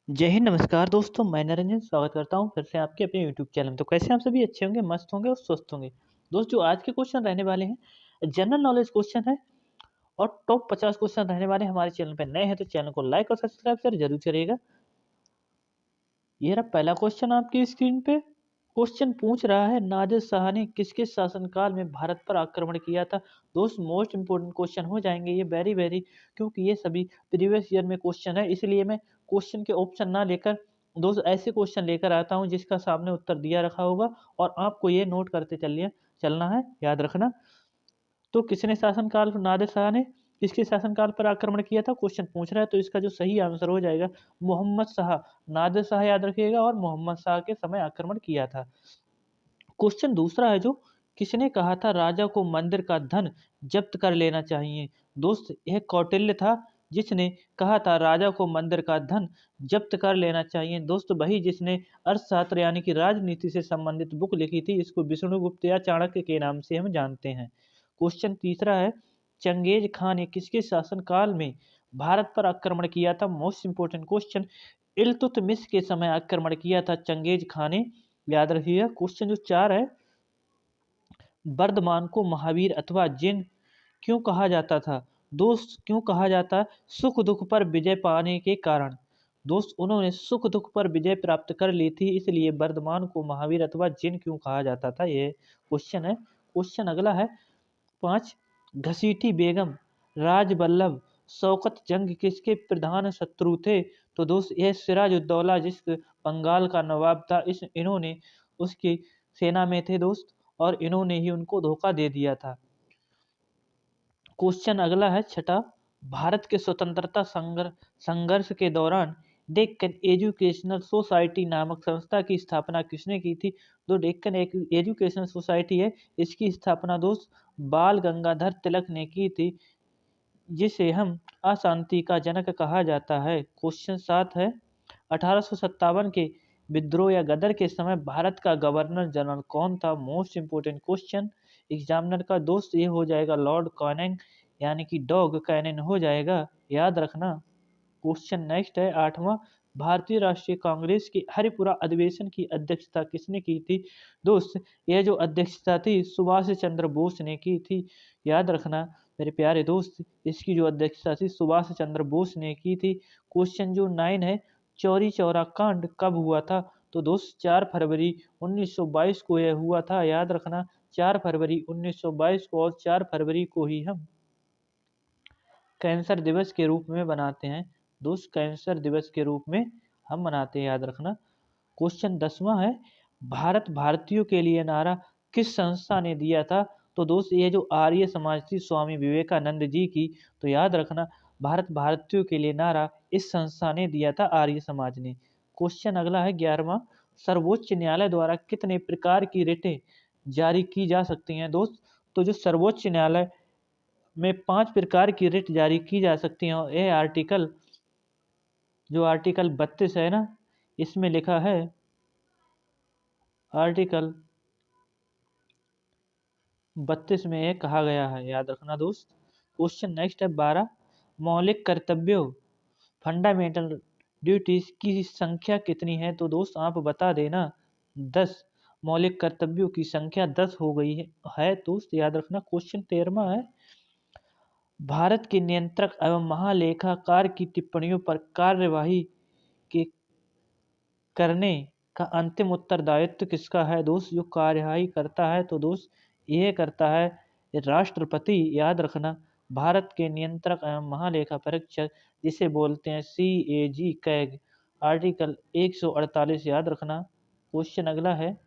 जय हिंद, नमस्कार दोस्तों। मैं निरंजन स्वागत करता हूँ फिर से आपके अपने यूट्यूब चैनल में। तो कैसे आप सभी अच्छे होंगे, मस्त होंगे और स्वस्थ होंगे। दोस्त, जो आज के क्वेश्चन रहने वाले हैं जनरल नॉलेज क्वेश्चन है और टॉप 50 क्वेश्चन रहने वाले हैं। हमारे चैनल पर नए हैं तो चैनल को लाइक और सब्सक्राइब जरूर करिएगा। ये रहा पहला क्वेश्चन आपकी स्क्रीन पे। क्वेश्चन पूछ रहा है, नादिर शाह ने किसके शासनकाल में भारत पर आक्रमण किया था। दोस्त, मोस्ट इंपोर्टेंट क्वेश्चन हो जाएंगे ये, वेरी वेरी, क्योंकि ये सभी प्रीवियस ईयर में क्वेश्चन है। इसलिए मैं क्वेश्चन के ऑप्शन ना लेकर दोस्त ऐसे क्वेश्चन लेकर आता हूँ जिसका सामने उत्तर दिया रखा होगा और आपको ये नोट करते चलिए चलना है, याद रखना। तो किसने शासनकाल नादिर शाह ने किसके शासनकाल पर आक्रमण किया था, क्वेश्चन पूछ रहा है। तो इसका जो सही आंसर हो जाएगा मोहम्मद शाह। नादिर शाह याद रखिएगा और मोहम्मद शाह के समय आक्रमण किया था। क्वेश्चन दूसरा है जो, किसने कहा था राजा को मंदिर का धन जब्त कर लेना चाहिए। दोस्त, यह कौटिल्य था जिसने कहा था राजा को मंदिर का धन जब्त कर लेना चाहिए। दोस्त, वही जिसने अर्थशास्त्र यानी कि राजनीति से संबंधित बुक लिखी थी। इसको विष्णुगुप्त या चाणक्य के नाम से हम जानते हैं। क्वेश्चन तीसरा है, चंगेज खान ने किसके शासनकाल में भारत पर आक्रमण किया था। मोस्ट इंपोर्टेंट क्वेश्चन, इल्तुतमिश के समय आक्रमण किया था चंगेज खान ने, याद रखिएगा। क्वेश्चन जो चार है, वर्धमान को महावीर अथवा जिन क्यों कहा जाता था। दोस्त, क्यों कहा जाता, सुख दुख पर विजय पाने के कारण। दोस्त, उन्होंने सुख दुख पर विजय प्राप्त कर ली थी, इसलिए वर्धमान को महावीर अथवा जिन क्यों कहा जाता था, ये क्वेश्चन है। क्वेश्चन अगला है, 5, घसीटी बेगम, राज बल्लभ, शौकत जंग किसके प्रधान शत्रु थे। तो दोस्त, यह सिराजुद्दौला जिस बंगाल का नवाब था, इन्होंने उसकी सेना में थे दोस्त, और इन्होंने ही उनको धोखा दे दिया था। क्वेश्चन अगला है छठा, भारत के स्वतंत्रता संघर्ष के दौरान डेक्कन एजुकेशनल सोसाइटी नामक संस्था की स्थापना किसने की थी। जो डेक्कन एक एजुकेशनल सोसाइटी है, इसकी स्थापना दोस्त बाल गंगाधर तिलक ने की थी, जिसे हम अशांति का जनक कहा जाता है। क्वेश्चन 7 है, 1857 के विद्रोह या गदर के समय भारत का गवर्नर जनरल कौन था। मोस्ट इंपोर्टेंट क्वेश्चन एग्जामिनर का दोस्त, ये हो जाएगा लॉर्ड कॉनिंग यानी कि डॉग कैनन हो जाएगा, याद रखना। क्वेश्चन नेक्स्ट है 8वां, भारतीय राष्ट्रीय कांग्रेस की हरिपुरा अधिवेशन की अध्यक्षता किसने की थी। दोस्त, यह जो अध्यक्षता थी सुभाष चंद्र बोस ने की थी, याद रखना मेरे प्यारे दोस्त। इसकी जो अध्यक्षता थी सुभाष चंद्र बोस ने की थी। क्वेश्चन जो 9 है, चौरी चौरा कांड कब हुआ था। तो दोस्त, 4 फरवरी 1922 को यह हुआ था, याद रखना। 4 फरवरी 1922 को, और 4 फरवरी को ही हम कैंसर दिवस के रूप में बनाते हैं दोस्त। कैंसर दिवस के रूप में हम मनाते हैं, याद रखना। क्वेश्चन 10वां है, भारत भारतीयों के लिए नारा किस संस्था ने दिया था। तो दोस्त, ये जो आर्य समाज थी स्वामी विवेकानंद जी की, तो याद रखना भारत भारतीयों के लिए नारा इस संस्था ने दिया था, आर्य समाज ने। क्वेश्चन अगला है 11वां, सर्वोच्च न्यायालय द्वारा कितने प्रकार की रिटें जारी की जा सकती हैं। दोस्त, तो जो सर्वोच्च न्यायालय में 5 प्रकार की रिट जारी की जा सकती हैं, और यह आर्टिकल जो आर्टिकल 32 है ना, इसमें लिखा है, आर्टिकल 32 में ये कहा गया है, याद रखना दोस्त। क्वेश्चन नेक्स्ट है 12, मौलिक कर्तव्यों फंडामेंटल ड्यूटीज की संख्या कितनी है। तो दोस्त, आप बता देना 10। मौलिक कर्तव्यों की संख्या 10 हो गई है दोस्त, याद रखना। क्वेश्चन 13वां है, भारत के नियंत्रक एवं महालेखाकार की टिप्पणियों पर कार्यवाही के करने का अंतिम उत्तरदायित्व किसका है। दोस्त, जो कार्यवाही करता है तो दोस्त यह करता है राष्ट्रपति, याद रखना। भारत के नियंत्रक एवं महालेखा परीक्षक जिसे बोलते हैं CAG कैग, आर्टिकल 148, याद रखना। क्वेश्चन अगला है,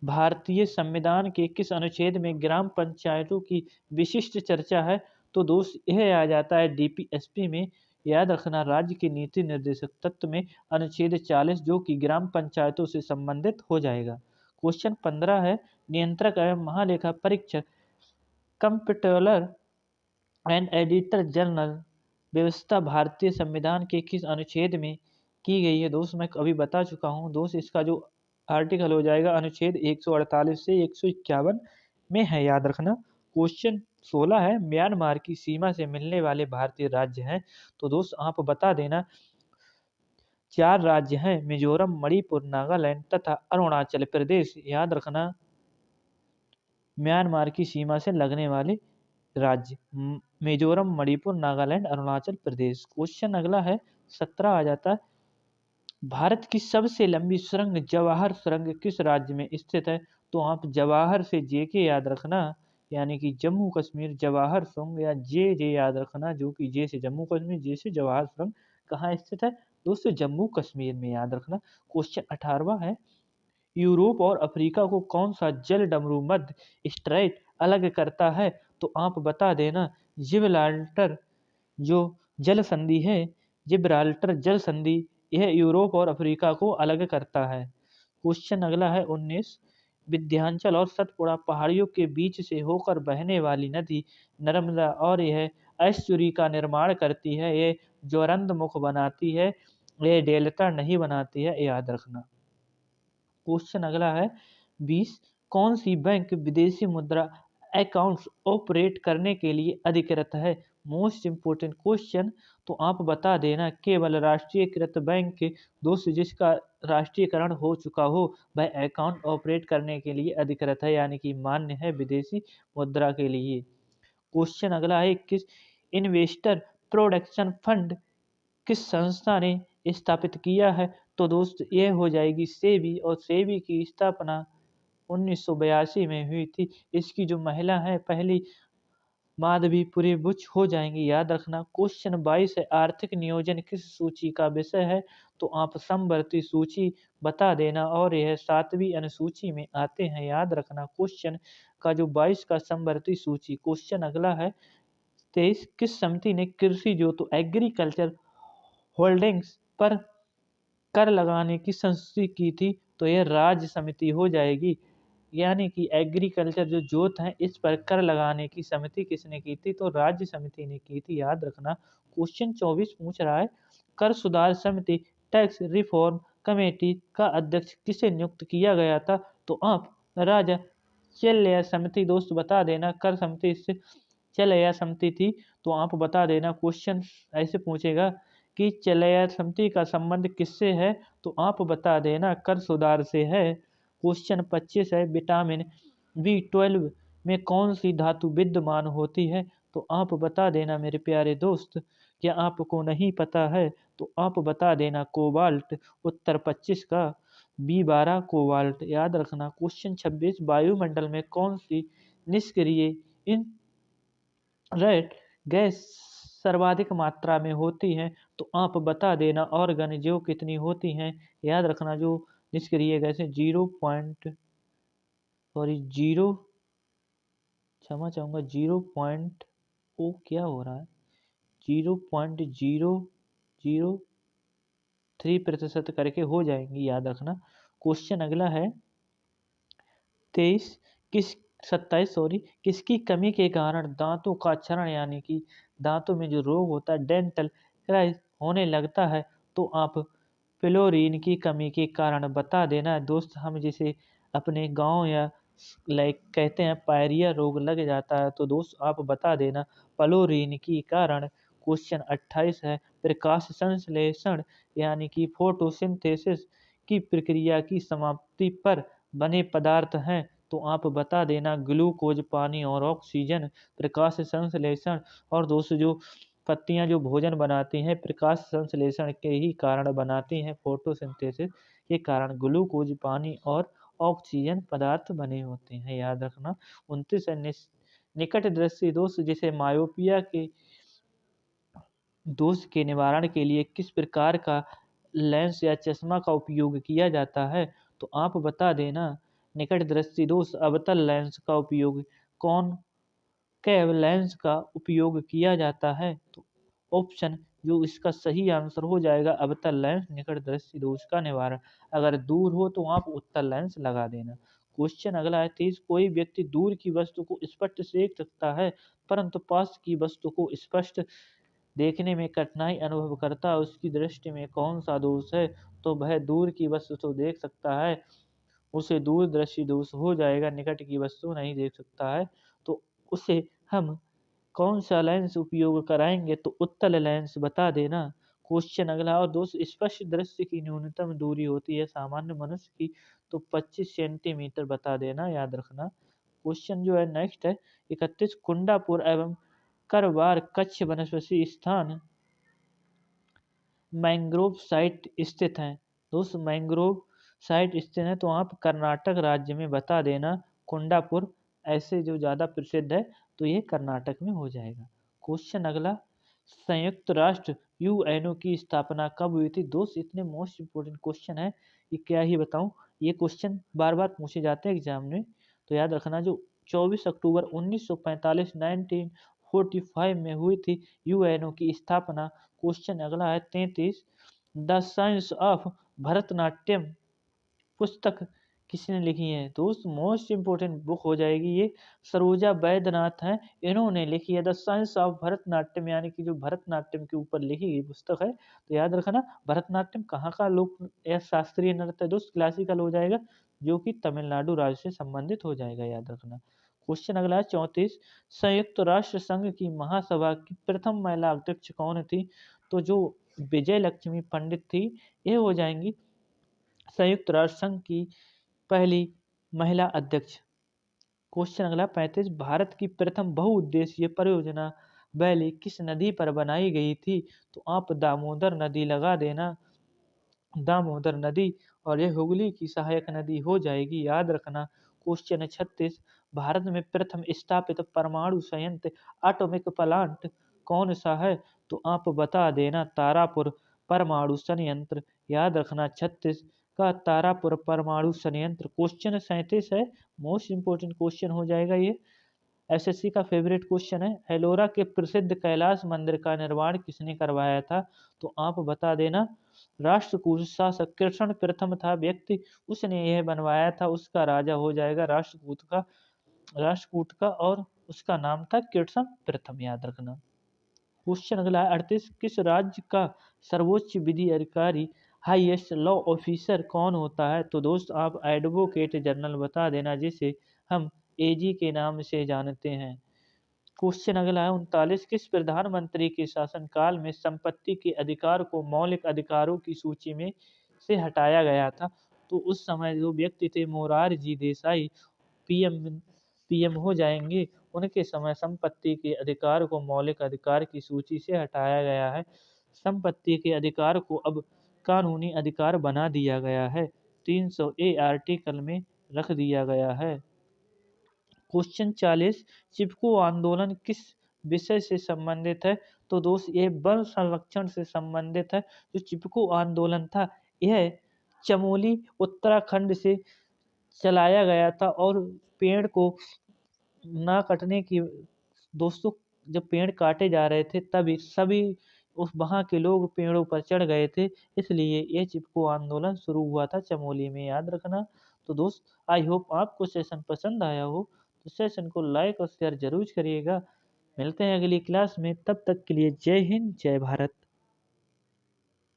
भारतीय संविधान के किस अनुच्छेद में ग्राम पंचायतों की विशिष्ट चर्चा है। तो दोस्त, यह आ जाता है DPSP में, याद रखना। राज्य के नीति निर्देशक तत्व में अनुच्छेद 40, जो कि ग्राम पंचायतों से संबंधित हो जाएगा। क्वेश्चन 15 है, नियंत्रक एवं महालेखा परीक्षक कंप्ट्रोलर एंड एडिटर जनरल व्यवस्था भारतीय संविधान के किस अनुच्छेद में की गई है। दोस्त, मैं अभी बता चुका हूँ दोस्त, इसका जो आर्टिकल हो जाएगा अनुच्छेद 148 से 151 में है, याद रखना। क्वेश्चन 16 है, म्यांमार की सीमा से मिलने वाले भारतीय राज्य हैं। तो दोस्त, आप बता देना 4 राज्य हैं मिजोरम, मणिपुर, नागालैंड तथा अरुणाचल प्रदेश। याद रखना म्यांमार की सीमा से लगने वाले राज्य मिजोरम, मणिपुर, नागालैंड, अरुणाचल प्रदेश। क्वेश्चन अगला है 17 आ जाता है। भारत की सबसे लंबी सुरंग जवाहर सुरंग किस राज्य में स्थित है? तो आप जवाहर से जे याद रखना, यानी कि जम्मू कश्मीर जवाहर सुरंग, या जे याद रखना, जो कि जे से जम्मू कश्मीर, जे से जवाहर सुरंग कहाँ स्थित है? दोस्तों जम्मू कश्मीर में, याद रखना। क्वेश्चन 18वां है। यूरोप और अफ्रीका को कौन सा जल डमरू मध्य स्ट्रेट अलग करता है? तो आप बता देना जिब्राल्टर जो जल संधि है, जिब्राल्टर जल संधि, यह यूरोप और अफ्रीका को अलग करता है। क्वेश्चन अगला है 19। विंध्याचल और सतपुड़ा पहाड़ियों के बीच से होकर बहने वाली नदी नर्मदा, और यह एस्चुरी का निर्माण करती है। यह ज्वरंत मुख बनाती है, यह डेल्टा नहीं बनाती है, याद रखना। क्वेश्चन अगला है 20। कौन सी बैंक विदेशी मुद्रा अकाउंट्स ऑपरेट करने के लिए अधिकृत है? Most important question. तो आप बता देना केवल राष्ट्रीयकृत बैंक के दोस्त जिसका राष्ट्रीयकरण हो चुका हो वह अकाउंट ऑपरेट करने के लिए अधिकृत है, यानी कि मान्य है विदेशी मुद्रा के लिए। क्वेश्चन अगला है 21। इन्वेस्टर प्रोटेक्शन फंड किस संस्था ने स्थापित किया है? तो दोस्त ये हो जाएगी सेबी, और सेबी की स्थापना 1982 में हुई थी। इसकी जो महिला है पहली माधवीपुरी बुच हो जाएंगी, याद रखना। क्वेश्चन 22 है। आर्थिक नियोजन किस सूची का विषय है? तो आप समवर्ती सूची बता देना, और यह 7वीं अनुसूची में आते हैं, याद रखना। क्वेश्चन का जो 22 का समवर्ती सूची। क्वेश्चन अगला है 23। किस समिति ने कृषि जो तो एग्रीकल्चर होल्डिंग्स पर कर लगाने की संस्तुति की थी? तो यह राज्य समिति हो जाएगी, यानी कि एग्रीकल्चर जो जोत है इस पर कर लगाने की समिति किसने की थी? तो राज्य समिति ने की थी, याद रखना। क्वेश्चन 24 पूछ रहा है। कर सुधार समिति टैक्स रिफॉर्म कमेटी का अध्यक्ष किसे नियुक्त किया गया था? तो आप राजा चेल्लिया समिति दोस्त बता देना। कर समिति से चेल्लिया समिति थी, तो आप बता देना। क्वेश्चन ऐसे पूछेगा कि चेल्लिया समिति का संबंध किससे है? तो आप बता देना कर सुधार से है। क्वेश्चन 25 है। विटामिन B12 में कौन सी धातु विद्यमान होती है? तो आप बता देना मेरे प्यारे दोस्त। क्या आपको नहीं पता है? तो आप बता देना कोबाल्ट, उत्तर 25 का B12 कोबाल्ट, याद रखना। क्वेश्चन 26। वायुमंडल में कौन सी निष्क्रिय इनरेट गैस सर्वाधिक मात्रा में होती है? तो आप बता देना ऑर्गन जो कितनी होती हैं, याद रखना। जो निष्क्रिय गैसें 0 क्षमा चाहूँगा 0 ओ क्या हो रहा है 0.003% करके हो जाएंगी, याद रखना। क्वेश्चन अगला है 23। किस 27 सॉरी। किसकी कमी के कारण दांतों का क्षरण, यानी कि दांतों में जो रोग होता है डेंटल क्राइस होने लगता है? तो आप फ्लोरीन की कमी के कारण बता देना दोस्त। हम जिसे अपने गांव या लाइक कहते हैं पायरिया रोग लग जाता है, तो दोस्त आप बता देना फ्लोरीन की कारण। क्वेश्चन 28 है। प्रकाश संश्लेषण यानी कि फोटोसिंथेसिस की प्रक्रिया की समाप्ति पर बने पदार्थ हैं? तो आप बता देना ग्लूकोज, पानी और ऑक्सीजन। प्रकाश संश्लेषण, और दोस्तों जो पत्तियां जो भोजन बनाती हैं प्रकाश संश्लेषण के ही कारण बनाती हैं, फोटोसिंथेसिस के कारण ग्लूकोज, पानी और ऑक्सीजन पदार्थ बने होते हैं, याद रखना। 29 है। निकट दृष्टि दोष जिसे मायोपिया के दोष के निवारण के लिए किस प्रकार का लेंस या चश्मा का उपयोग किया जाता है? तो आप बता देना निकट दृष्टि दोष अवतल लेंस का उपयोग कौन कैव लेंस का उपयोग किया जाता है? तो ऑप्शन जो इसका सही आंसर हो जाएगा अवतल लेंस निकट दृष्टि दोष का निवारण। अगर दूर हो तो आप उत्तल लेंस लगा देना। क्वेश्चन अगला है 30। कोई व्यक्ति दूर की वस्तु को स्पष्ट देख सकता है परंतु पास की वस्तु को स्पष्ट देखने में कठिनाई अनुभव करता है, उसकी दृष्टि में कौन सा दोष है? तो वह दूर की वस्तु तो देख सकता है, उसे दूरदर्शी दोष हो जाएगा, निकट की वस्तु नहीं देख सकता है। तो उसे हम कौन सा लेंस उपयोग कराएंगे? तो उत्तल लेंस बता देना। क्वेश्चन अगला, और दोस्त स्पष्ट दृश्य की न्यूनतम दूरी होती है सामान्य मनुष्य की, तो 25 सेंटीमीटर बता देना, याद रखना। क्वेश्चन जो है नेक्स्ट है 31, कुंडापुर एवं करवार कच्छ वनस्पति स्थान मैंग्रोव साइट स्थित हैं। दोस्त मैंग्रोव साइट स्थित है तो आप कर्नाटक राज्य में बता देना, कुंडापुर ऐसे जो ज़्यादा प्रसिद्ध है तो ये कर्नाटक में हो जाएगा। क्वेश्चन अगला, संयुक्त राष्ट्र यूएनओ की स्थापना कब हुई थी? दोस्त इतने मोस्ट इम्पोर्टेंट क्वेश्चन है, ये क्या ही बताऊं, ये क्वेश्चन बार बार पूछे जाते हैं एग्जाम में, तो याद रखना। जो 24 अक्टूबर 1945 1945 में हुई थी यूएनओ की स्थापना। क्वेश्चन अगला है 33, द साइंस ऑफ भरतनाट्यम पुस्तक किसने लिखी है? दोस्त मोस्ट इम्पोर्टेंट बुक हो जाएगी ये, सरोजा वैद्यनाथ हैं, इन्होंने लिखी है द साइंस ऑफ भरतनाट्यम, यानी कि जो भरतनाट्यम के ऊपर लिखी गई पुस्तक है। तो याद रखना भरतनाट्यम कहाँ का लोक या शास्त्रीय नृत्य है? दोस्त क्लासिकल हो जाएगा, जो कि तमिलनाडु राज्य से संबंधित हो जाएगा, याद रखना। क्वेश्चन अगला है 34, संयुक्त राष्ट्र संघ की महासभा की प्रथम महिला अध्यक्ष कौन थी? तो जो विजय लक्ष्मी पंडित थी, ये हो जाएंगी संयुक्त राष्ट्र संघ की पहली महिला अध्यक्ष। क्वेश्चन अगला 35, भारत की प्रथम बहुउद्देशीय परियोजना वैली किस नदी पर बनाई गई थी? तो आप दामोदर नदी लगा देना, दामोदर नदी, और यह हुगली की सहायक नदी हो जाएगी, याद रखना। क्वेश्चन है 36, भारत में प्रथम स्थापित परमाणु संयंत्र एटॉमिक प्लांट कौन सा है? तो आप बता देना तारापुर परमाणु संयंत्र, याद रखना 36 का तारापुर परमाणु संयंत्र। क्वेश्चन 37 है, मोस्ट इंपोर्टेंट क्वेश्चन हो जाएगा ये, एसएससी का फेवरेट क्वेश्चन है, एलोरा के प्रसिद्ध कैलाश मंदिर का निर्माण किसने करवाया था? तो आप बता देना राष्ट्रकूट शासक कृष्ण प्रथम था व्यक्ति, उसने यह बनवाया था, उसका राजा हो जाएगा राष्ट्रकूट का, और उसका नाम था कृष्ण प्रथम, याद रखना। क्वेश्चन अगला है 38, किस राज्य का सर्वोच्च विधि अधिकारी हाईएस्ट लॉ ऑफिसर कौन होता है? तो दोस्त आप एडवोकेट जनरल बता देना, जिसे हम एजी के नाम से जानते हैं। क्वेश्चन अगला है 39, किस प्रधानमंत्री के शासनकाल में संपत्ति के अधिकार को मौलिक अधिकारों की सूची में से हटाया गया था? तो उस समय जो व्यक्ति थे मोरारजी देसाई, पीएम पीएम हो जाएंगे, उनके समय संपत्ति के अधिकार को मौलिक अधिकार की सूची से हटाया गया है। संपत्ति के अधिकार को अब कानूनी अधिकार बना दिया गया है, 300A आर्टिकल में रख दिया गया है। क्वेश्चन 40, चिपको आंदोलन किस विषय से संबंधित है? तो दोस्त ये वन संरक्षण से संबंधित है। जो चिपको आंदोलन था, यह चमोली उत्तराखंड से चलाया गया था, और पेड़ को ना कटने की, दोस्तों जब पेड़ काटे जा रहे थे तभी सभी उस वहाँ के लोग पेड़ों पर चढ़ गए थे, इसलिए ये चिपको आंदोलन शुरू हुआ था चमोली में, याद रखना। तो दोस्त आई होप आपको सेशन पसंद आया हो, तो सेशन को लाइक और शेयर जरूर करिएगा। मिलते हैं अगली क्लास में, तब तक के लिए जय हिंद जय भारत।